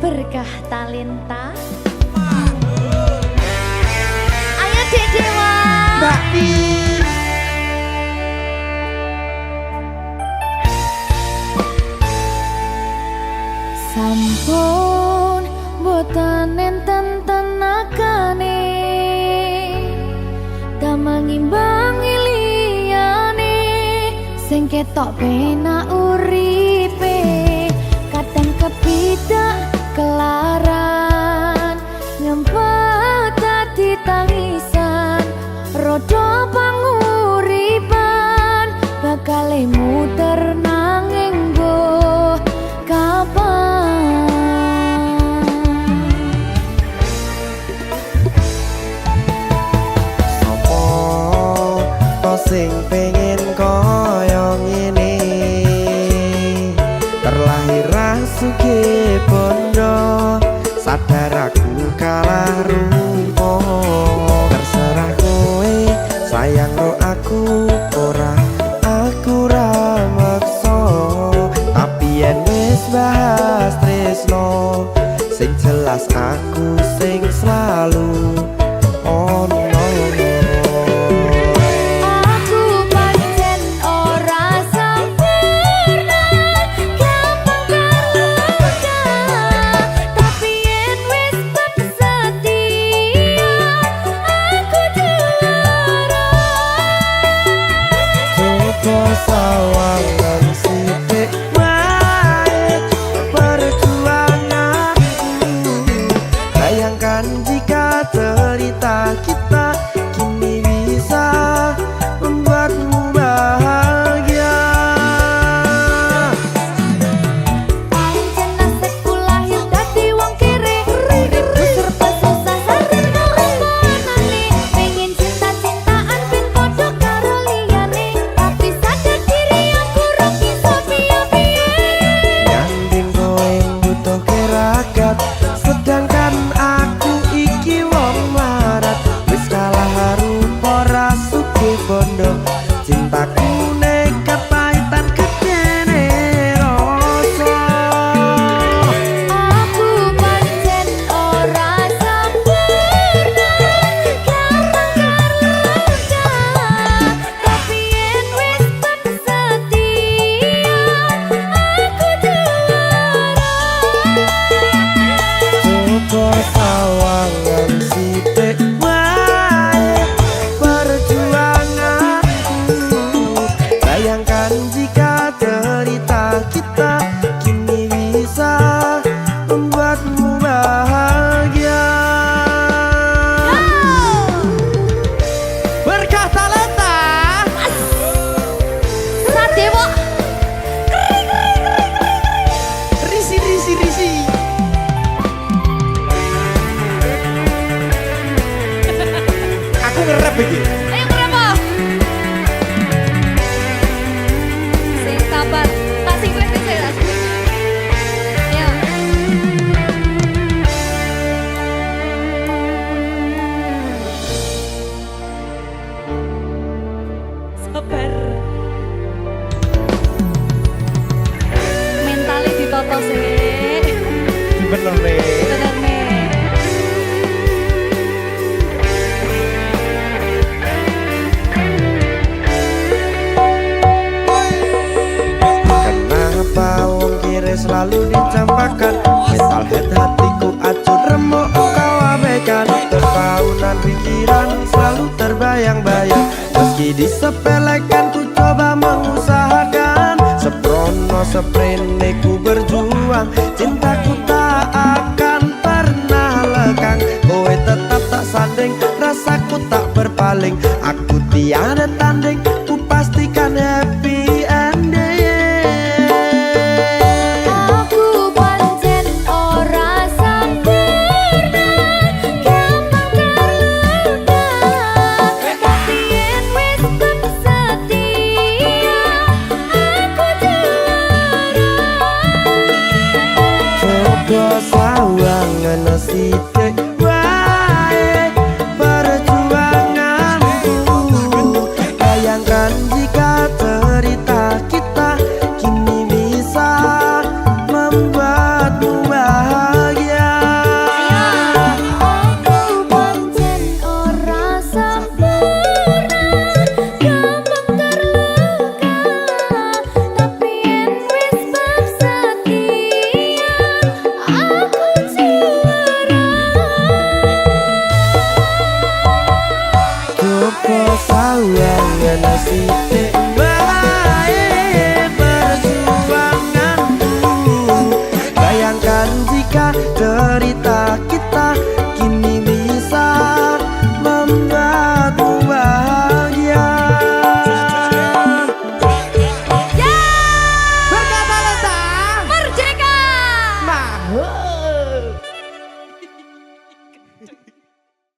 Berkah talenta. Ayo Dek Dewa. Mbak Pi. Sampun boten enten tenagane damang imbangi liyane sing ketok penak uripe kadang kepidak kelaran ngempet dadi tangisan rodo panguripan bakal muter nanging mbok kapan Sopo to sing pengen koyo ngene terlahir sugih bondo sadar aku kalah rupa terserah kowe sayang ro aku ora aku ra maksa tapi yen wis bahas tresno sing jelas aku sing selalu ono. aku pancen ora sempurna gampang terluka tapi yen wis setia aku juara Coba sawangan sithik wae perjuanganku bayangkan jika cerita kita kini bisa membuatmu bahagia pancen nasibku lahir dadi wong kere uripku serba susah sadar keomponane pengen cinta-cintaan ben padha karo liyane tapi sadar diri aku ora bisa piye-piye nyanding kowe butuh keragat sedangkan aku iki wong marat wis kalah rupa ra sugih bondo cintaku nekat pahitan kedene rasa aku pancen ora sempurna gampang terluka tapi yen wis setia aku juara coba sawangan sithik wae perjuanganku bayangkan jika cerita kita kini bisa membuatmu bahagia berkah talenta Sadewo risi risi risi aku ngerep iki ayo kenapa sing sabar kasih gue saya ya sabar mentalnya ditoto sih bener nih bener nih kenapa wong kiri selalu dicampakkan mental head hatiku acur remuk kau abaikan terpaunan pikiran selalu terbayang-bayang meski disepelekan ku coba mengusahakan seprono seprene ku berjuang cintaku tak akan pernah lekang kowe tetap tak sanding rasaku tak berpaling aku tiada tanding ku pastikan happy ending aku pancen ora sempurna gampang terluka tapi yen wis setia aku juara coba sawangan sithik wae perjuanganku bayangkan jika cerita kita kini bisa membuatmu bahagia Opo sawangan sithik